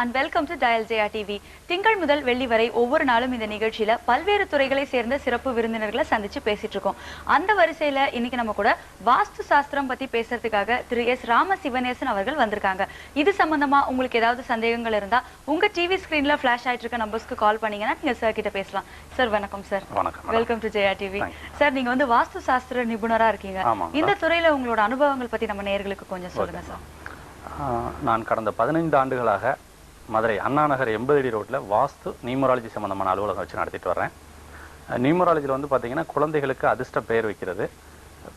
and welcome to Dial Jaya TV. திங்கள் முதல் வெள்ளி வரை ஒவ்வொரு நாளும் இந்த நிகழ்ச்சியில பல்வேறு துறைகளை சேர்ந்த சிறப்பு விருந்தினர்களை சந்திச்சு பேசிட்டு இருக்கோம். அந்த வரிசையில இன்னைக்கு நம்ம கூட வாஸ்து சாஸ்திரம் பத்தி பேசுறதுக்காக திரு எஸ் ராம சிவனேசன் அவர்கள் வந்திருக்காங்க. இது சம்பந்தமா உங்களுக்கு ஏதாவது சந்தேகங்கள் இருந்தா உங்க டிவி ஸ்கிரீன்ல ஃபிளாஷ் ஆயிட்டு இருக்க நம்பர்ஸ்க்கு கால் பண்ணீங்கன்னா நீங்க சார் கிட்ட பேசலாம். சார் வணக்கம் சார். வணக்கம். Welcome to Jaya TV. Sir நீங்க வந்து வாஸ்து சாஸ்திர நிபுணரா இருக்கீங்க. இந்த துறையில உங்களோட அனுபவங்கள் பத்தி நம்ம நேயர்களுக்கு கொஞ்சம் சொல்லுங்க சார். நான் கடந்த 15 ஆண்டுகளாக மதுரை அண்ணா நகர் 80 அடி ரோட்டில் வாஸ்து நியூமராலஜி சம்மந்தமான அலுவலகம் வச்சு நடத்திட்டு வர்றேன். நியூமராலஜியில் வந்து பார்த்திங்கன்னா குழந்தைகளுக்கு அதிர்ஷ்ட பெயர் வைக்கிறது,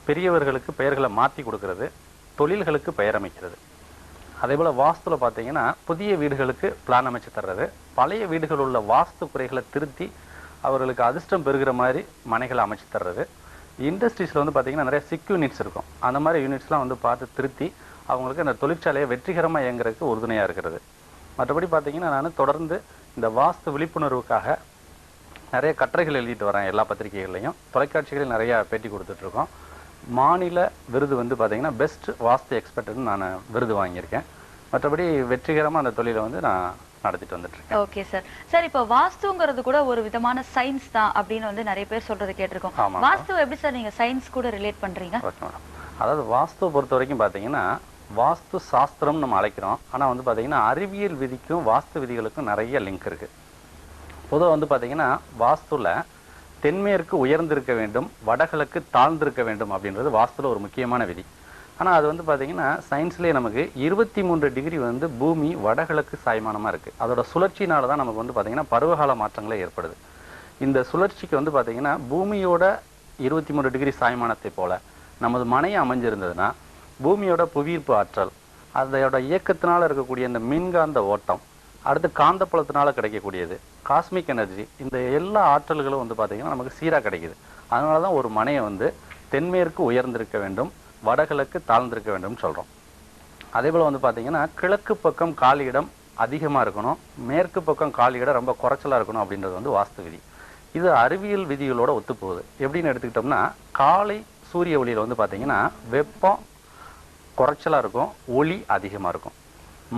பெரியவர்களுக்கு பெயர்களை மாற்றி கொடுக்கறது, தொழில்களுக்கு பெயர் அமைக்கிறது. அதே போல் வாஸ்துவில் பார்த்திங்கன்னா புதிய வீடுகளுக்கு பிளான் அமைச்சு தர்றது, பழைய வீடுகள் உள்ள வாஸ்து குறைகளை திருத்தி அவர்களுக்கு அதிர்ஷ்டம் பெறுகிற மாதிரி மனைகளை அமைச்சு தர்றது. இண்டஸ்ட்ரீஸில் வந்து பார்த்திங்கன்னா நிறைய சிக் யூனிட்ஸ் இருக்கும், அந்த மாதிரி யூனிட்ஸ்லாம் வந்து பார்த்து திருத்தி அவங்களுக்கு அந்த தொழிற்சாலையை வெற்றிகரமாக இயங்குறதுக்கு உறுதுணையாக இருக்கிறது. மற்றபடி பார்த்திங்கன்னா நான் தொடர்ந்து இந்த வாஸ்து விழிப்புணர்வுக்காக நிறைய கட்டுரைகள் எழுதிட்டு வரேன். எல்லா பத்திரிகைகள்லையும் தொலைக்காட்சிகளில் நிறையா பேட்டி கொடுத்துட்ருக்கோம். மாநில விருது வந்து பார்த்திங்கன்னா பெஸ்ட் வாஸ்து எக்ஸ்பர்ட்னு நான் விருது வாங்கியிருக்கேன். மற்றபடி வெற்றிகரமாக அந்த தொழிலை வந்து நான் நடத்திட்டு வந்துட்டுருக்கேன். Okay sir. சார் இப்போ வாஸ்துங்கிறது கூட ஒரு விதமான சயின்ஸ் தான் அப்படின்னு வந்து நிறைய பேர் சொல்றது கேட்டிருக்கோம். வாஸ்து எப்படி சார் நீங்கள் சயின்ஸ் கூட ரிலேட் பண்ணுறீங்க? Okay madam. அதாவது வாஸ்துவை பொறுத்த வரைக்கும் பார்த்தீங்கன்னா வாஸ்து சாஸ்திரம் நம்ம அழைக்கிறோம். ஆனால் வந்து பார்த்திங்கன்னா அறிவியல் விதிக்கும் வாஸ்து விதிகளுக்கும் நிறைய லிங்க் இருக்குது. பொதுவாக வந்து பார்த்திங்கன்னா வாஸ்துவில் தென்மேற்கு உயர்ந்திருக்க வேண்டும், வடகிழக்கு தாழ்ந்திருக்க வேண்டும் அப்படின்றது வாஸ்துவில் ஒரு முக்கியமான விதி. ஆனால் அது வந்து பார்த்திங்கன்னா சயின்ஸ்லேயே நமக்கு 23 டிகிரி வந்து பூமி வடகிழக்கு சாய்மானமாக இருக்குது. அதோட சுழற்சினால தான் நமக்கு வந்து பார்த்திங்கன்னா பருவகால மாற்றங்களே ஏற்படுது. இந்த சுழற்சிக்கு வந்து பார்த்திங்கன்னா பூமியோட 23 டிகிரி சாய்மானத்தை போல் நமது மனை அமைஞ்சிருந்ததுன்னா பூமியோட புவியீர்ப்பு ஆற்றல், அதோட இயக்கத்தினால் இருக்கக்கூடிய இந்த மின்காந்த ஓட்டம், அடுத்து காந்தப்புலத்தினால கிடைக்கக்கூடியது காஸ்மிக் எனர்ஜி, இந்த எல்லா ஆற்றல்களும் வந்து பார்த்திங்கன்னா நமக்கு சீராக கிடைக்குது. அதனால தான் ஒரு மனையை வந்து தென்மேற்கு உயர்ந்திருக்க வேண்டும், வடகிழக்கு தாழ்ந்திருக்க வேண்டும்னு சொல்கிறோம். அதே போல் வந்து பார்த்திங்கன்னா கிழக்கு பக்கம் காலியிடம் அதிகமாக இருக்கணும், மேற்கு பக்கம் காலியிடம் ரொம்ப குறைச்சலாக இருக்கணும் அப்படின்றது வந்து வாஸ்து விதி. இது அறிவியல் விதிகளோட ஒத்துப்போகுது. எப்படின்னு எடுத்துக்கிட்டோம்னா காலை சூரிய ஒளியில் வந்து பார்த்திங்கன்னா வெப்பம் குறைச்சலாக இருக்கும், ஒளி அதிகமாக இருக்கும்.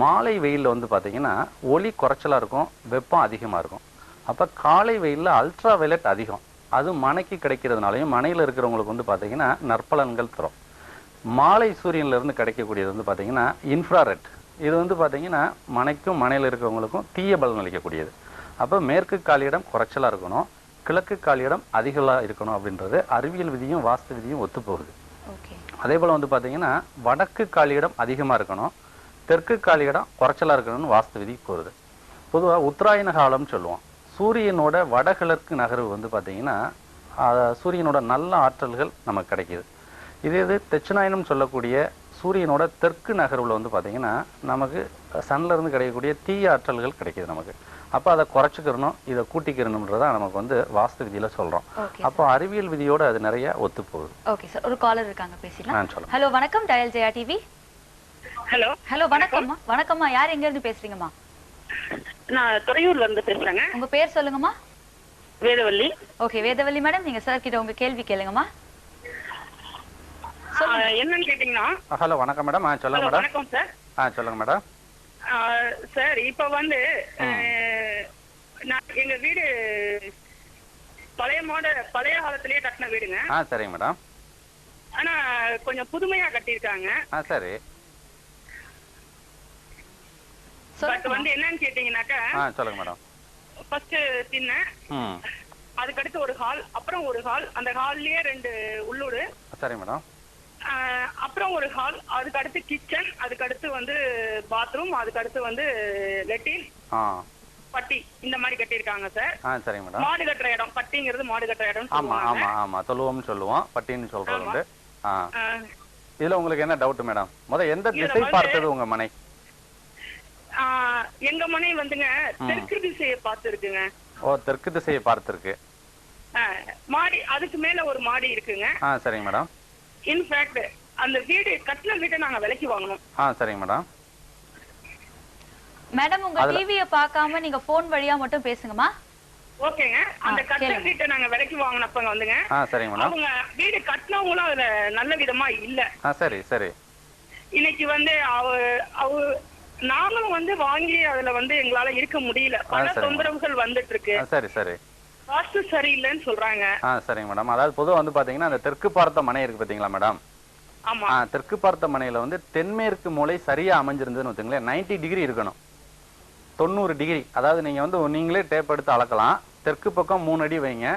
மாலை வெயிலில் வந்து பார்த்திங்கன்னா ஒளி குறைச்சலாக இருக்கும், வெப்பம் அதிகமாக இருக்கும். அப்போ காலை வெயிலில் அல்ட்ரா வயலட் அதிகம், அது மனைக்கு கிடைக்கிறதுனாலையும் மனையில் இருக்கிறவங்களுக்கு வந்து பார்த்திங்கன்னா நற்பலன்கள் தரும். மாலை சூரியன்லேருந்து கிடைக்கக்கூடியது வந்து பார்த்திங்கன்னா இன்ஃப்ராரெட், இது வந்து பார்த்திங்கன்னா மனைக்கும் மனையில் இருக்கிறவங்களுக்கும் தீய பலன் அளிக்கக்கூடியது. அப்போ மேற்கு காலியிடம் குறைச்சலாக இருக்கணும், கிழக்கு காலியிடம் அதிகமாக இருக்கணும் அப்படின்றது அறிவியல் விதியும் வாஸ்து விதியும் ஒத்துப்போகுது. அதே போல் வந்து பார்த்திங்கன்னா வடக்கு காலியிடம் அதிகமாக இருக்கணும், தெற்கு காலியிடம் குறைச்சலாக இருக்கணும்னு வாஸ்து விதி கூறுது. பொதுவாக உத்தராயண காலம்னு சொல்லுவோம். சூரியனோட வடகிழக்கு நகர்வு வந்து பார்த்திங்கன்னா சூரியனோட நல்ல ஆற்றல்கள் நமக்கு கிடைக்கிது. இது தட்சிணாயனம் சொல்லக்கூடிய சூரியனோட தெற்கு நகர்வில் வந்து பார்த்திங்கன்னா நமக்கு சன்லேருந்து கிடைக்கக்கூடிய தீய ஆற்றல்கள் கிடைக்கிது நமக்கு. அப்போ அதை குறைச்சிக்கிறணும், இதை கூட்டிக்கிறணுன்றதான் நமக்கு வந்து வாஸ்து விதியில சொல்றோம். அப்போ அறிவியல் விதியோட அது நிறைய ஒத்து போகுது. ஓகே சார், ஒரு காலர் இருக்காங்க, பேசலாம். சொல்லுங்க. ஹலோ வணக்கம், dial Jaya TV. Hello hello வணக்கம்மா. வணக்கம்மா, யார் எங்க இருந்து பேசுறீங்கம்மா? நான் துறையூர்ல இருந்து பேசுறேங்க. உங்க பேர் சொல்லுங்கம்மா. வேதவள்ளி. ஓகே வேதவள்ளி மேடம், நீங்க சார் கிட்ட உங்க கேள்வி கேளுங்கம்மா. என்னன்னு கேட்டீங்கன்னா. ஹலோ வணக்கம் மேடம். சொல்லுங்க மேடம். வணக்கம் சார். சொல்லுங்க மேடம். சார் இப்ப வந்து எங்க வீடு பழைய காலத்திலேயே கட்டின வீடுங்க. சரிங்க மேடம். ஆனா கொஞ்சம் புதுமையா கட்டியிருக்காங்க. சரி. பட் வந்து என்னன்னு கேட்டீங்கன்னாக்கா. சொல்லுங்க மேடம். ஃபர்ஸ்ட் திண்ண, அதுக்கடுத்து ஒரு ஹால், அப்புறம் ஒரு ஹால், அந்த ஹால்லயே 2 உள்ளூடு. சரி மேடம். அப்புறம் ஒரு ஹால், அதுக்கு அடுத்து கிச்சன், அதுக்கு அடுத்து வந்து பாத்ரூம், அதுக்கு அடுத்து வந்து லெட்டின், பட்டி, இந்த மாதிரி கட்டியிருக்காங்க சார். சரிங்க மேடம். மாடு கட்டுற இடம், பட்டிங்கிறது மாடு கட்டுற இடம். ஆமா ஆமா ஆமா, தொழுவம்னு சொல்லுவோம், பட்டின்னு சொல்றது உண்டு. இதுல உங்களுக்கு என்ன டவுட் மேடம்? எந்த திசை பார்த்தது உங்க மனை? எங்க மனை வந்துங்க தெற்கு திசையை பார்த்து இருக்குங்க. தெற்கு திசையை பார்த்திருக்கு. மாடி, அதுக்கு மேல ஒரு மாடி இருக்குங்க. சரிங்க மேடம். இன்ஃபேக்ட் அந்த வீடு கட்டின வீட்டை நாங்க விலைக்கு வாங்கணும். சரிங்க மேடம். மேடம் உங்க டிவியை பார்க்காம நீங்க போன் வழியா மட்டும் பேசுங்கம்மா. ஓகேங்க. அந்த கட்டின வீட்டை நாங்க விலைக்கு வாங்கினப்பங்க வந்துங்க. சரிங்க மேடம். அவங்க வீடு கட்டினவங்களும் அதுல நல்ல விதமா இல்ல. சரி சரி. இன்னைக்கு வந்து நாங்களும் வந்து வாங்கி அதுல வந்து எங்களால இருக்க முடியல. பல சரிங்க. தொந்தரவுகள் வந்துட்டு இருக்கு. சரி சரி. வாஸ்து சரியில்லைன்னு சொல்றாங்க. சரிங்க மேடம். அதாவது பொதுவா வந்து பாத்தீங்கன்னா அந்த தெற்கு பார்த்த மனை இருக்கு பாத்தீங்களா மேடம்? ஆமா. தெற்கு பார்த்த மனையில வந்து தென்மேற்கு மூலை சரியா அமைஞ்சிருந்ததுன்னு வச்சுங்களேன், 90 டிகிரி இருக்கணும். 90 டிகிரி. அதாவது நீங்க வந்து நீங்களே டேப் எடுத்து அளக்கலாம். தெற்கு பக்கம் 3 அடி வைங்க,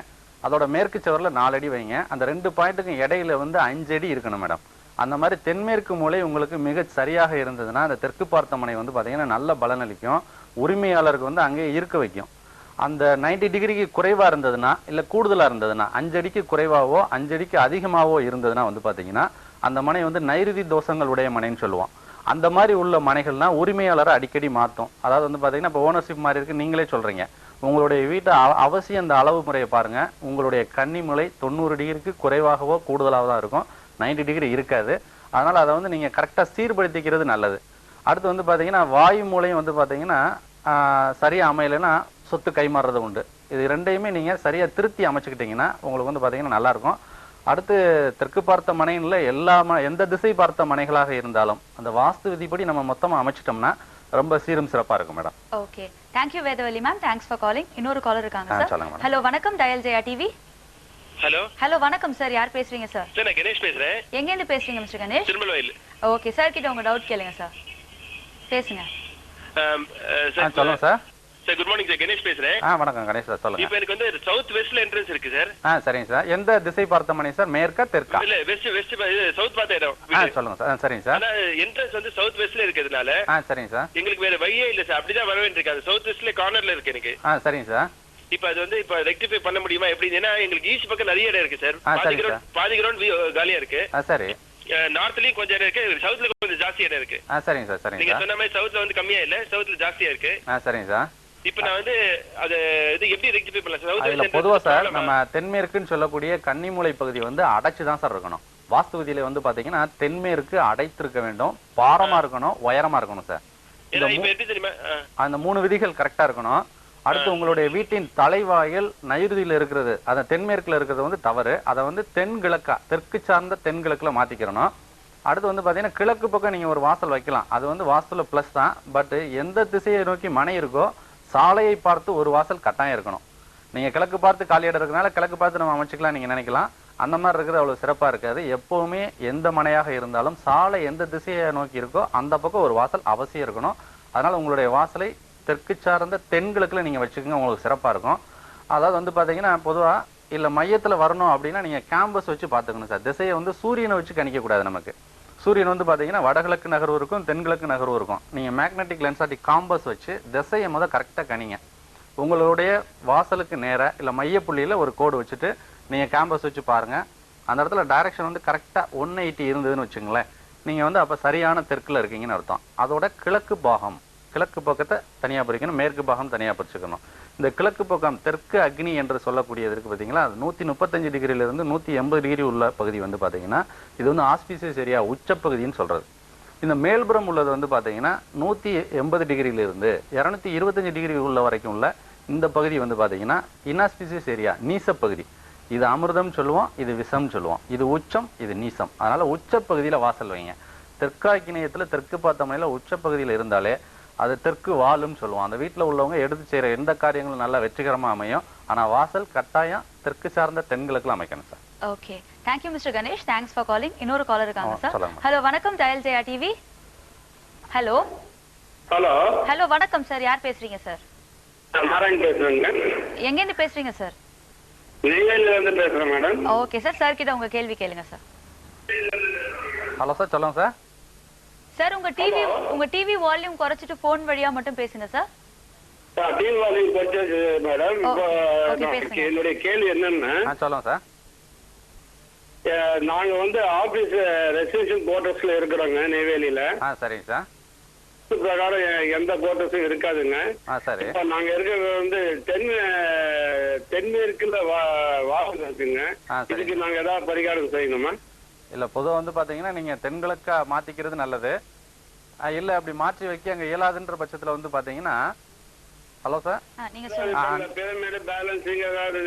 அதோட மேற்கு சுவர்ல 4 அடி வைங்க. அந்த 2 பாயிண்ட்டுக்கும் இடையில வந்து 5 அடி இருக்கணும் மேடம். அந்த மாதிரி தென்மேற்கு மூலை உங்களுக்கு மிக சரியாக இருந்ததுன்னா அந்த தெற்கு பார்த்த மனை வந்து பாத்தீங்கன்னா நல்ல பலனளிக்கும். உரிமையாளருக்கு வந்து அங்கேயே இருக்க வைக்கும். அந்த 90 டிகிரிக்கு குறைவா இருந்ததுன்னா இல்ல கூடுதலா இருந்ததுன்னா 5 அடிக்கு குறைவாவோ 5 அடிக்கு அதிகமாவோ இருந்ததுன்னா வந்து பாத்தீங்கன்னா அந்த மனை வந்து நைருதி தோஷங்கள் உடைய மனைன்னு சொல்லுவோம். அந்த மாதிரி உள்ள மனைகள்னா உரிமையாளரை அடிக்கடி மாற்றும். அதாவது வந்து பாத்தீங்கன்னா இப்போ ஓனர்ஷிப் மாதிரி இருக்கு, நீங்களே சொல்றீங்க. உங்களுடைய வீட்டை அவசியம் அந்த அளவு முறையை பாருங்க. உங்களுடைய கன்னி மூலை 90 டிகிரிக்கு குறைவாகவோ கூடுதலாக தான் இருக்கும், 90 டிகிரி இருக்காது. அதனால அதை வந்து நீங்க கரெக்டா சீர்படுத்திக்கிறது நல்லது. அடுத்து வந்து பாத்தீங்கன்னா வாயு மூலையும் வந்து பாத்தீங்கன்னா சரியா அமையலைன்னா சொத்து கைமாறுறது உண்டு. இது ரெண்டையுமே நீங்க சரியா திருத்தி அமைச்சுக்கிட்டீங்கன்னா உங்களுக்கு வந்து பாத்தீங்கன்னா நல்லா இருக்கும். அடுத்து தெற்கு பார்த்த மனையில் எந்த திசை பார்த்த மனைகளாக இருந்தாலும் அந்த வாஸ்து விதிப்படி நம்ம மொத்தமா அமைச்சிட்டோம்னா ரொம்ப சீரும் சிறப்பா இருக்கும் madam. Okay, thank you Vedavalli ma'am, thanks for calling. இன்னொரு காலர் இருக்காங்க சார். சொல்லுங்க மேடம். ஹலோ வணக்கம், dial Jaya TV. Hello hello வணக்கம் சார், யார் பேசுறீங்க சார்? சார் நான் கணேஷ் பேசுறேன். எங்க இருந்து பேசுறீங்க மிஸ்டர் கணேஷ்? திருமல்வயல். ஓகே சார், கிட்ட உங்க டவுட் கேளுங்க சார், பேசுங்க. சொல்லுங்க sir. Sir good morning sir, Ganesh பேசுறேன். வணக்கம் கணேஷ் சார், சொல்லுங்க. இப்போ எனக்கு வந்து சவுத் வெஸ்ட்ல என்ட்ரன்ஸ் இருக்கு சார். சரிங்க சார். எந்த திசை பார்த்த மனை சார், மேற்கா தெற்கா? இல்ல வெஸ்ட் சவுத் பார்த்த இடம். சொல்லுங்க சார். சரிங்க சார். ஆனா என்ட்ரன்ஸ் வந்து சவுத் வெஸ்ட்ல இருக்கிறதுனால சரிங்க சார். எங்களுக்கு வேற வழியே இல்ல சார், அப்படிதான் வர வேண்டியிருக்கு. அது சவுத் வெஸ்ட்ல கார்னர்ல இருக்கு எனக்கு. சரிங்க சார். இப்போ அது வந்து இப்போ ரெக்டிஃபை பண்ண முடியுமா எப்படி? ஏன்னா எங்களுக்கு ஈஸ்ட் பக்கம் நிறைய இடம் இருக்கு சார். பாதி கிரவுண்ட் காலியா இருக்கு. சரி. நார்த்லயும் கொஞ்சம் இடம் இருக்கு, சவுத்ல கொஞ்சம் ஜாஸ்தி இடம் இருக்கு. சரிங்க சார். சரிங்க. நீங்க சொன்ன மாதிரி சவுத்ல வந்து கம்மியா இல்ல, சவுத்ல ஜாஸ்தியா இருக்கு. சரிங்க சார். இப்ப நான் வந்து அது இது எப்படி ரெக்டிஃபை பண்ணலாம் சார்? அதுல பொதுவா சார் நம்ம தென்மேற்குன்னு சொல்லக்கூடிய கன்னிமூலை பகுதி வந்து அடைச்சுதான் சார் இருக்கணும். வாஸ்து விதியில வந்து பாத்தீங்கன்னா தென்மேற்கு அடைத்திருக்க வேண்டும், பாரமா இருக்கணும், உயரமா இருக்கணும் சார். அந்த 3 விதிகள் கரெக்டா இருக்கணும். அடுத்து உங்களுடைய வீட்டின் தலைவாயில் நைருதியில இருக்கிறது, அந்த தென்மேற்குல இருக்கிறது வந்து தவறு. அதை வந்து தென்கிழக்கா, தெற்கு சார்ந்த தென்கிழக்குல மாத்திக்கிறணும். அடுத்து வந்து பாத்தீங்கன்னா கிழக்கு பக்கம் நீங்க ஒரு வாசல் வைக்கலாம், அது வந்து வாஸ்துல பிளஸ் தான். பட் எந்த திசையை நோக்கி மனை இருக்கோ சாலையை பார்த்து ஒரு வாசல் கட்டாயம் இருக்கணும். நீங்க கிழக்கு பார்த்து காலி இடம் இருக்கனால கிழக்கு பார்த்து நம்ம அமைச்சுக்கலாம் நீங்க நினைக்கலாம். அந்த மாதிரி இருக்கிறது அவ்வளவு சிறப்பா இருக்காது. எப்பவுமே எந்த மனையாக இருந்தாலும் சாலை எந்த திசையை நோக்கி இருக்கோ அந்த பக்கம் ஒரு வாசல் அவசியம் இருக்கணும். அதனால உங்களுடைய வாசலை தெற்கு சார்ந்த தென்கிழக்குல நீங்க வச்சுக்கோங்க, உங்களுக்கு சிறப்பா இருக்கும். அதாவது வந்து பாத்தீங்கன்னா பொதுவா இல்ல மையத்துல வரணும் அப்படின்னா நீங்க கேம்பஸ் வச்சு பாத்துக்கணும் சார். திசையை வந்து சூரியனை வச்சு கணிக்க கூடாது. நமக்கு சூரியன் வந்து பாத்தீங்கன்னா வடகிழக்கு நகர்வு இருக்கும், தென்கிழக்கு நகர்வு இருக்கும். நீங்க மேக்னெட்டிக் லென்ஸாட்டி காம்பஸ் வச்சு திசையை கரெக்டா கணிங்க. உங்களுடைய வாசலுக்கு நேரா இல்ல மையப்புள்ளியில ஒரு கோடு வச்சுட்டு நீங்க கேம்பஸ் வச்சு பாருங்க. அந்த இடத்துல டைரக்ஷன் வந்து கரெக்டா 180 இருந்ததுன்னு வச்சுங்களேன், நீங்க வந்து அப்ப சரியான தெற்குல இருக்கீங்கன்னு அர்த்தம். அதோட கிழக்கு பாகம், கிழக்கு பக்கத்தை தனியா பிரிக்கணும், மேற்கு பாகம் தனியா பிரிச்சுக்கணும். இந்த கிழக்கு பக்கம் தெற்கு அக்னி என்று சொல்லக்கூடியது இருக்கு பாத்தீங்களா, 135 டிகிரில இருந்து 180 டிகிரி உள்ள பகுதி வந்து பாத்தீங்கன்னா இது வந்து ஆஸ்பிசியஸ் ஏரியா, உச்சப்பகுதின்னு சொல்றது. இந்த மேல்புறம் உள்ளது வந்து பாத்தீங்கன்னா 180 டிகிரில இருந்து 225 டிகிரி உள்ள வரைக்கும் உள்ள இந்த பகுதி வந்து பாத்தீங்கன்னா இன்ஆஸ்பிசியஸ் ஏரியா, நீசப்பகுதி. இது அமிர்தம் சொல்லுவோம், இது விஷம் சொல்லுவோம். இது உச்சம், இது நீசம். அதனால உச்சப்பகுதியில வாசல் வைங்க. தெற்காக்கினியத்துல தெற்கு பார்த்த மனையில உச்சப்பகுதியில இருந்தாலே அது தெற்கு வாழும் சொல்லுவோம். அந்த வீட்டுல உள்ளவங்க எடுத்து செய்யற எந்த காரியங்களும் நல்லா வெற்றிகரமா அமையும். ஆனா வாசல் கட்டாயம் தெற்கு சார்ந்த தென்கிழக்குல அமைக்கணும் sir. Okay, thank you mister Ganesh, thanks for calling. இன்னொரு காலர் இருக்காங்க சார். சொல்லுங்க. ஹலோ வணக்கம், dial Jaya TV. Hello hello hello வணக்கம் சார், யார் பேசுறீங்க சார்? நாராயண் பேசுறேங்க. எங்க இருந்து பேசுறீங்க சார்? நெய்வேலியில இருந்து பேசுறேன் மேடம். ஓகே சார், சார் கிட்ட உங்க கேள்வி கேளுங்க சார். ஹலோ சார், சொல்லுங்க சார். சார் உங்க டிவி வால்யூம் குறைச்சிட்டு போன் வழியா மட்டும் பேசுங்க சார். டிவி வால்யூம் குறைச்சாச்சு மேடம். ஓகே, பேசுங்க. என்னுடைய கேள்வி என்னன்னா, சொல்லுங்க சார். நாங்க வந்து ஆபீஸ் ரெசிடென்ஷியல் குவார்டர்ஸ்ல இருக்கிறோங்க நெய்வேலியில. சரிங்க சார். பிரகாரம் எந்த குவார்டர்ஸும் இருக்காதுங்க. சரி. இப்ப நாங்க இருக்கிறது வந்து தென்மேற்குல வாசல் இருக்குங்க. இதுக்கு நாங்க ஏதாவது பரிகாரம் செய்யணுமா? இல்ல பொதுவா வந்து பாத்தீங்கன்னா நீங்க தென்கிழக்கா மாத்திக்கிறது நல்லது. இல்ல அப்படி மாற்றி வைக்க அங்க இயலாதுன்ற பட்சத்துல வந்து பாத்தீங்கன்னா, ஹலோ சார், நீங்க சொல்லுங்க. பிரமிட் பேலன்சிங் ஏதாவது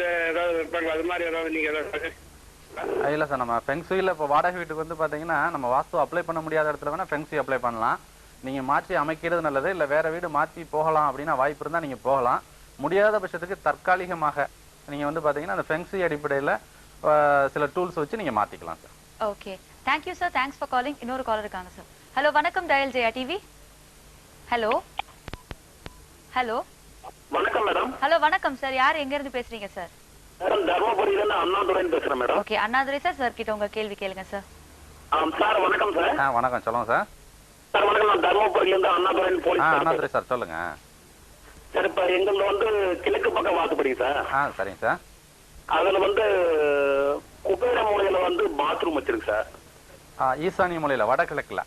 இருப்பாங்க, அது மாதிரி ஏதாவது நீங்க ஏதாவது? இல்ல சார், நம்ம ஃபெங்சுயில இப்போ வாடகை வீட்டுக்கு வந்து பாத்தீங்கன்னா நம்ம வாஸ்து அப்ளை பண்ண முடியாத இடத்துல வேணா ஃபெங்சுய் அப்ளை பண்ணலாம். நீங்க மாற்றி அமைக்கிறது நல்லது. இல்ல வேற வீடு மாற்றி போகலாம் அப்படின்னா வாய்ப்பு இருந்தா நீங்க போகலாம். முடியாத பட்சத்துக்கு தற்காலிகமாக நீங்க வந்து பாத்தீங்கன்னா அந்த ஃபெங்ஷி அடிப்படையில சில டூல்ஸ் வச்சு நீங்க மாத்திக்கலாம் sir. Okay, thank you sir, thanks for calling. இன்னொரு காலர் இருக்காங்க சார். ஹலோ, வணக்கம் dial Jaya TV. Hello hello வணக்கம் மேடம். ஹலோ, வணக்கம் சார். யார் எங்க இருந்து பேசுறீங்க சார்? மேடம் தர்மபுரியில இருந்து அண்ணாதுரைன்னு பேசுறேன் madam. Okay, Annadurai sir, sir கிட்ட உங்க கேள்வி கேளுங்க சார். சார் வணக்கம் சார். வணக்கம், சொல்லுங்க சார். சார் வணக்கம், நான் தர்மபுரியில இருந்து அண்ணாதுரைன்னு போலீஸ். அண்ணாதுரை சார் சொல்லுங்க. சார் இப்ப எங்கள வந்து கிழக்கு பக்கம் வாக்குப்படி சார். சரிங்க சார். அதுல வந்து குபேர மூலையில வந்து பாத்ரூம் வச்சிருக்கு சார். ஈசானிய மூலையில வடகிழக்குல.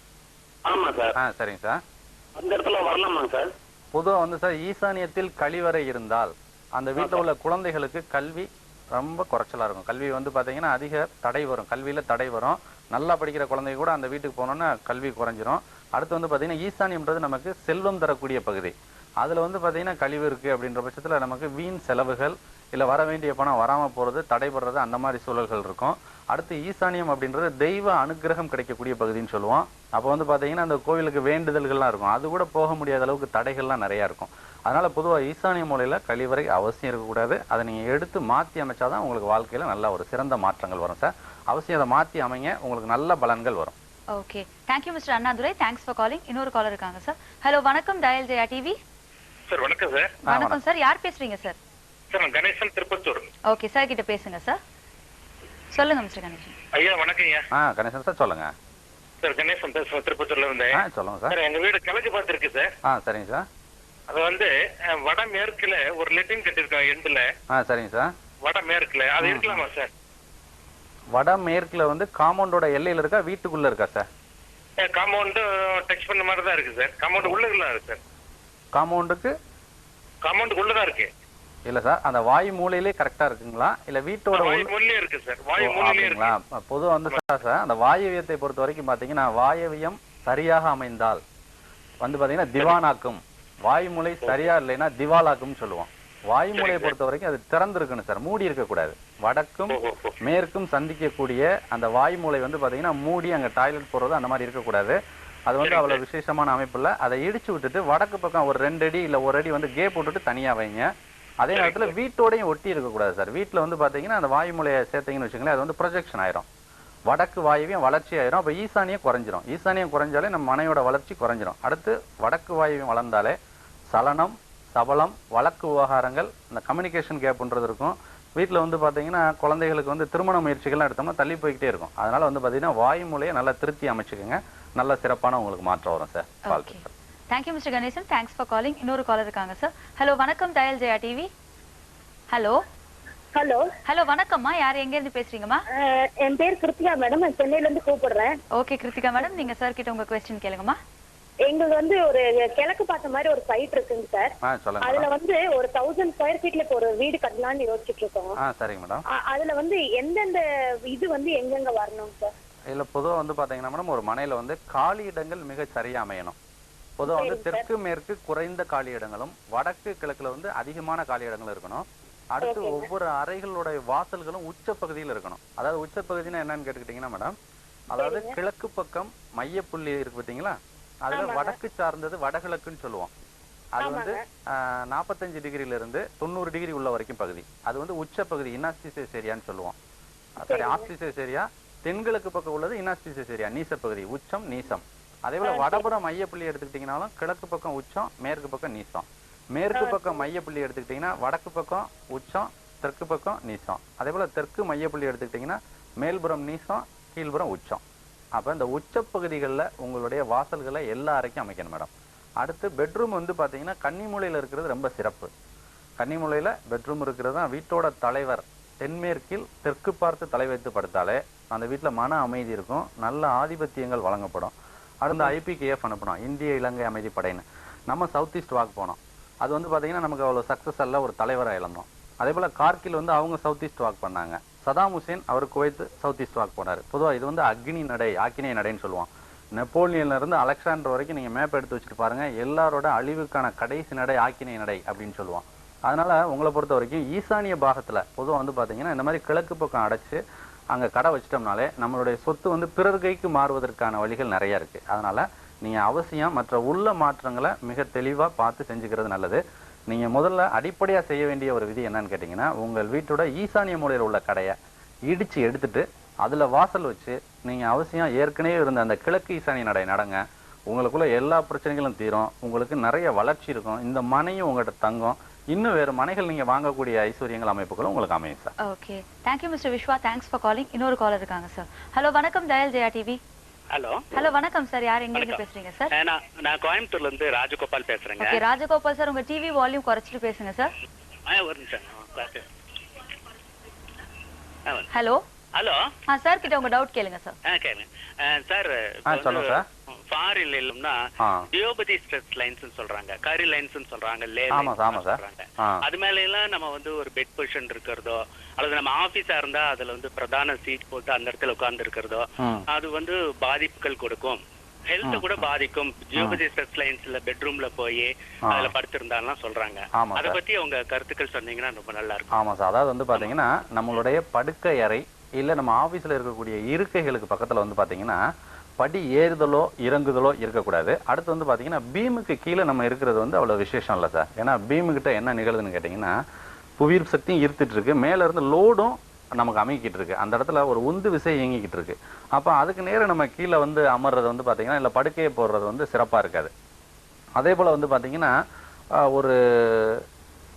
ஆமா சார். சரிங்க சார். அந்த இடத்துல வரலாமாங்க சார்? பொதுவா வந்து சார் ஈசானியத்தில் கழிவறை இருந்தால் அந்த வீட்டில் உள்ள குழந்தைகளுக்கு கல்வி ரொம்ப குறைச்சலா இருக்கும். கல்வி வந்து பாத்தீங்கன்னா அதிக தடை வரும், கல்வியில தடை வரும். நல்லா படிக்கிற குழந்தைங்க கூட அந்த வீட்டுக்கு போனோன்னா கல்வி குறைஞ்சிரும். அடுத்து வந்து பாத்தீங்கன்னா ஈசானியம்ன்றது நமக்கு செல்வம் தரக்கூடிய பகுதி. அதுல வந்து பாத்தீங்கன்னா கழிவு இருக்கு அப்படின்ற பட்சத்துல நமக்கு வீண் செலவுகள், இல்ல வர வேண்டிய பணம் வராம போறது, தடைபடுறது, அந்த மாதிரி சூழல்கள் இருக்கும். அடுத்து ஈசானியம் அப்படின்றது தெய்வ அனுகிரகம் கிடைக்கக்கூடிய பகுதின்னு சொல்லுவோம். அப்போ வந்து பாத்தீங்கன்னா அந்த கோவிலுக்கு வேண்டுதல்கள்லாம் இருக்கும், அது கூட போக முடியாத அளவுக்கு தடைகள்லாம் நிறைய இருக்கும். அதனால பொதுவாக ஈசானிய மூலையில கழிவறை அவசியம் இருக்கக்கூடாது. அதை நீங்க எடுத்து மாற்றி அமைச்சாதான் உங்களுக்கு வாழ்க்கையில நல்ல ஒரு சிறந்த மாற்றங்கள் வரும் சார். அவசியம் அதை மாற்றி அமைங்க, உங்களுக்கு நல்ல பலன்கள் வரும். Okay, thank you mister Annadurai, thanks for calling. இன்னொரு காலர் இருக்காங்க சார். ஹலோ, வணக்கம் டயல் ஜெயா டிவி. சார் வணக்கம் சார். வணக்கம் சார், யார் பேசுறீங்க சார்? சார் நான் கணேசன், திருப்பத்தூர். ஓகே சார், கிட்ட பேசுங்க சார். சொல்லுங்க மிஸ்டர் கணேசன். ஐயா வணக்கம் ஐயா. கணேசன் சார் சொல்லுங்க. சார் கணேசன் பேசுறேன், திருப்பத்தூர்ல இருந்து. சொல்லுங்க சார். சார் எங்க வீடு கிழக்கு பார்த்து இருக்கு சார். சரிங்க சார். அது வந்து வடமேற்குல ஒரு லெட்டின் கட்டிருக்கோம் எண்டுல. சரிங்க சார். வடமேற்குல அது இருக்கலாமா சார்? வடமேற்குல வந்து காம்பவுண்டோட எல்லையில இருக்கா, வீட்டுக்குள்ள இருக்கா சார்? காம்பவுண்ட் டச் பண்ண மாதிரி தான் இருக்கு சார். காம்பவுண்ட் உள்ளதான் இருக்கு சார். காம்பவுண்ட் உள்ளதான் இருக்கு. இல்ல சார், அந்த வாயு மூலையிலே கரெக்டா இருக்குங்களா, இல்ல வீட்டோட வாயு மூலையிலே இருக்கு சார். வாயு மூலையிலே இருக்கு. பொதுவா வந்து சார் அந்த வாயுவியத்தை பொறுத்த வரைக்கும் பாத்தீங்கன்னா வாயவியம் சரியாக அமைந்தால் வந்து பாத்தீங்கன்னா திவானாக்கும், வாயு மூலை சரியா இல்லைன்னா திவாலாக்கும் சொல்லுவோம். வாயு மூலையை பொறுத்த வரைக்கும் அது திறந்து இருக்கணும் சார், மூடி இருக்க கூடாது. வடக்கும் மேற்கும் சந்திக்கக்கூடிய அந்த வாயு மூலை வந்து பாத்தீங்கன்னா மூடி அங்க டாய்லெட் போறது அந்த மாதிரி இருக்கக்கூடாது. அது வந்து அவ்வளவு விசேஷமான அமைப்பு இல்ல. அதை இடிச்சு விட்டுட்டு வடக்கு பக்கம் ஒரு 2 அடி இல்ல 1 அடி வந்து கேப் விட்டுட்டு தனியா வைங்க. அதே நேரத்துல வீட்டோடையும் ஒட்டி இருக்கக்கூடாது சார். வீட்டுல வந்து பாத்தீங்கன்னா அந்த வாயு மூலையை சேர்த்தீங்கன்னு வச்சுங்களேன், அது வந்து ப்ரொஜெக்ஷன் ஆயிரும், வடக்கு வாயுவையும் வளர்ச்சி ஆயிரும். அப்ப ஈசானியம் குறைஞ்சிரும். ஈசானியம் குறைஞ்சாலே நம்ம மனையோட வளர்ச்சி குறைஞ்சிரும். அடுத்து வடக்கு வாயுவையும் வளர்ந்தாலே சலனம், சபலம், வழக்கு விவகாரங்கள், இந்த கம்யூனிகேஷன் கேப்ன்றது இருக்கும். வீட்டில் வந்து பார்த்தீங்கன்னா குழந்தைகளுக்கு வந்து திருமண முயற்சிகள்லாம் எடுத்தோம்னா தள்ளி போய்கிட்டே இருக்கும். அதனால வந்து பார்த்தீங்கன்னா வாயு மூலையை நல்லா திருத்தி அமைச்சுக்கோங்க, நல்ல சிறப்பான உங்களுக்கு மாற்றம் வரும் சார். வாழ்த்துக்கள். Thank you mister Ganesan, thanks for calling. இன்னொரு காலர் இருக்காங்க சார். ஹலோ, வணக்கம் dial Jaya TV. Hello hello hello, வணக்கம்மா. யார் எங்க இருந்து பேசுறீங்கம்மா? என் பேர் கிருத்திகா மேடம், நான் சென்னையில இருந்து கூப்பிடுறேன். ஓகே கிருத்திகா மேடம், நீங்க சார் கிட்ட உங்க क्वेश्चन கேளுங்கம்மா. எங்களுக்கு வந்து ஒரு கிழக்கு பார்த்த மாதிரி ஒரு சைட் இருக்குங்க சார். அதுல வந்து ஒரு 1000 ஸ்கொயர் ஃபீட்ல ஒரு வீடு கட்டலாம்னு யோசிச்சுட்டு இருக்கோம். சரிங்க மேடம். அதுல வந்து எந்தெந்த இது வந்து எங்கெங்க வரணும் சார்? இல்ல பொதுவா வந்து பாத்தீங்கன்னா மேடம், ஒரு மனையில வந்து காலி இடங்கள் மிக சரியா அமையணும். பொதுவா வந்து தெற்கு மேற்கு குறைந்த காலி இடங்களும் வடக்கு கிழக்குல வந்து அதிகமான காலி இடங்களும் இருக்கணும். அடுத்து ஒவ்வொரு அறைகளோட வாசல்களும் உச்ச பகுதியில் இருக்கணும். அதாவது உச்ச பகுதினா என்னன்னு கேட்டுக்கிட்டீங்கன்னா மேடம், அதாவது கிழக்கு பக்கம் மையப்புள்ளி இருக்கு பார்த்தீங்களா, அதுல வடக்கு சார்ந்தது வடகிழக்குன்னு சொல்லுவோம். அது வந்து 45 டிகிரில இருந்து 90 டிகிரி உள்ள வரைக்கும் பகுதி, அது வந்து உச்ச பகுதி, இனாஸ்பிசியஸ் ஏரியான்னு சொல்லுவோம். சரி, ஆஸ்பிசியஸ் ஏரியா. தென்கிழக்கு பக்கம் உள்ளது இனாஸ்பிசியஸ் ஏரியா, நீச பகுதி, உச்சம் நீசம். அதே போல வடபுறம் மையப்புள்ளி எடுத்துக்கிட்டீங்கன்னாலும் கிழக்கு பக்கம் உச்சம், மேற்கு பக்கம் நீசம். மேற்கு பக்கம் மையப்புள்ளி எடுத்துக்கிட்டீங்கன்னா வடக்கு பக்கம் உச்சம், தெற்கு பக்கம் நீசம். அதே போல தெற்கு மையப்புள்ளி எடுத்துக்கிட்டீங்கன்னா மேல்புறம் நீசம், கீழ்புறம் உச்சம். அப்ப இந்த உச்ச பகுதிகளில் உங்களுடைய வாசல்களை எல்லா அறைக்கும் அமைக்கணும் மேடம். அடுத்து பெட்ரூம் வந்து பாத்தீங்கன்னா கன்னிமூலையில இருக்கிறது ரொம்ப சிறப்பு. கன்னிமூலையில பெட்ரூம் இருக்கிறது தான் வீட்டோட தலைவர் தென்மேற்கில் தெற்கு பார்த்து தலை வைத்து படுத்தாலே அந்த வீட்டுல மன அமைதி இருக்கும், நல்ல ஆதிபத்தியங்கள் வழங்கப்படும். அடுத்து IPKF அனுப்பணும், இந்திய இலங்கை அமைதி படைன்னு. நம்ம சவுத் ஈஸ்ட் வாக் போனோம், அது வந்து பாத்தீங்கன்னா நமக்கு அவ்வளவு சக்சஸ் அல்ல, ஒரு தலைவரை இழந்தோம். அதே போல கார்கில் வந்து அவங்க சவுத் ஈஸ்ட் வாக் பண்ணாங்க. சதாம் ஹுசேன் அவர் குவைத் சவுத் ஈஸ்ட் வாக் போனாரு. பொதுவாக இது வந்து அக்னி நடை, ஆக்கினை நடைன்னு சொல்லுவோம். நெப்போலியன்ல இருந்து அலெக்சாண்டர் வரைக்கும் நீங்க மேப் எடுத்து வச்சுட்டு பாருங்க, எல்லாரோட அழிவுக்கான கடைசி நடை ஆக்கினை நடை அப்படின்னு சொல்லுவோம். அதனால உங்களை பொறுத்த வரைக்கும் ஈசானிய பாகத்துல பொதுவாக வந்து பாத்தீங்கன்னா இந்த மாதிரி கிழக்கு பக்கம் அடைச்சு அங்க கடை வச்சிட்டோம்னாலே நம்மளுடைய சொத்து வந்து பிறர் கைக்கு மாறுவதற்கான வழிகள் நிறைய இருக்கு. அதனால நீங்கள் அவசியம் மற்ற உள்ள மாற்றங்களை மிக தெளிவாக பார்த்து செஞ்சுக்கிறது நல்லது. நீங்கள் முதல்ல அடிப்படையாக செய்ய வேண்டிய ஒரு விதி என்னன்னு கேட்டிங்கன்னா, உங்கள் வீட்டோட ஈசானிய மூலையில் உள்ள கடையை இடித்து எடுத்துட்டு அதில் வாசல் வச்சு நீங்கள் அவசியம் ஏற்கனவே இருந்த அந்த கிழக்கு ஈசானிய நடை நடங்க. உங்களுக்குள்ள எல்லா பிரச்சனைகளும் தீரும், உங்களுக்கு நிறைய வளர்ச்சி இருக்கும், இந்த மனையும் உங்கள்கிட்ட தங்கும், இன்னும் வேறு மனைகள் நீங்கள் வாங்கக்கூடிய ஐஸ்வர்யங்கள் அமைப்புகளும் உங்களுக்கு அமையும் sir. Okay, thank you mister Viswa, thanks for calling. இன்னொரு காலர் இருக்காங்க சார். ஹலோ வணக்கம், டயல் ஜெயா டிவி. ஹலோ வணக்கம் சார், யார் எங்க இருந்து பேசுறீங்க சார்? நான் கோயம்புத்தூர்ல இருந்து ராஜகோபால் பேசுறேங்க. ஓகே ராஜகோபால் சார், உங்க டிவி வால்யூம் குறைச்சிட்டு பேசுங்க சார். ஒரு நிமிஷம். ஹலோ ஹலோ சார் கிட்ட உங்க டவுட் கேளுங்க சார். கேளுங்க சார். சொல்லுங்க சார். ஃபாரின்ல இல்லம்னா டியோபதி ஸ்ட்ரெஸ் லைன்ஸ் சொல்றாங்க, கரி லைன்ஸ் சொல்றாங்க, லே சொல்றாங்க. அது மேல எல்லாம் நம்ம வந்து ஒரு பெட் பொசிஷன் இருக்கிறதோ அல்லது நம்ம ஆபீஸா இருந்தா அதுல வந்து பிரதான சீட் போட்டு அந்த இடத்துல உட்கார்ந்து இருக்கிறதோ அது வந்து பாதிப்புகள் கொடுக்கும், ஹெல்த் கூட பாதிக்கும். ஜியோபதி ஸ்ட்ரெஸ் லைன்ஸ்ல பெட்ரூம்ல போய் அதுல படுத்திருந்தாலும் சொல்றாங்க. அத பத்தி உங்க கருத்துக்கள் சொன்னீங்கன்னா ரொம்ப நல்லா இருக்கும். ஆமா சார், அதாவது வந்து பாத்தீங்கன்னா நம்மளுடைய படுக்கை அறை இல்ல நம்ம ஆபீஸ்ல இருக்கக்கூடிய இருக்கைகளுக்கு பக்கத்துல வந்து பாத்தீங்கன்னா படி ஏறுதலோ இறங்குதலோ இருக்கக்கூடாது. அடுத்து வந்து பாத்தீங்கன்னா பீமுக்கு கீழே நம்ம இருக்கிறது வந்து அவ்வளவு விசேஷம் இல்லை சார். ஏன்னா பீமு கிட்ட என்ன நிகழ்துன்னு கேட்டீங்கன்னா புவியீர்ப்பு சக்தியும் ஈர்த்துட்டு இருக்கு, மேல இருந்து லோடும் நமக்கு அமைக்கிட்டு இருக்கு, அந்த இடத்துல ஒரு உந்து விசை இயங்கிக்கிட்டு இருக்கு. அப்ப அதுக்கு நேரம் நம்ம கீழே வந்து அமர்றது வந்து பாத்தீங்கன்னா இல்ல படுக்கையை போடுறது வந்து சிறப்பா இருக்காது. அதே போல வந்து பாத்தீங்கன்னா ஒரு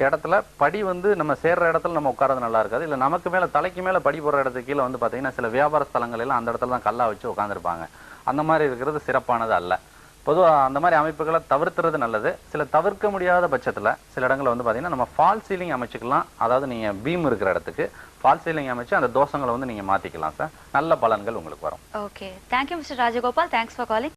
இடத்துல படி வந்து நம்ம சேர்ற இடத்துல நம்ம உட்காரது நல்லா இருக்காது. இல்லை நமக்கு மேலே தலைக்கு மேலே படி போடுற இடத்துக்கு கீழே வந்து பார்த்தீங்கன்னா சில வியாபார ஸ்தலங்கள் எல்லாம் அந்த இடத்துல தான் கல்லா வச்சு உட்காந்துருப்பாங்க. அந்த மாதிரி இருக்கிறது சிறப்பானது அல்ல. பொதுவாக அந்த மாதிரி அமைப்புகளை தவிர்த்துறது நல்லது. சில தவிர்க்க முடியாத பட்சத்தில் சில இடங்களில் வந்து பார்த்தீங்கன்னா நம்ம ஃபால் சீலிங் அமைச்சிக்கலாம். அதாவது நீங்கள் பீம் இருக்கிற இடத்துக்கு ஃபால் சீலிங் அமைச்சு அந்த தோஷங்களை வந்து நீங்கள் மாற்றிக்கலாம் சார். நல்ல பலன்கள் உங்களுக்கு வரும். Okay, thank you mister Rajagopal, thanks for calling.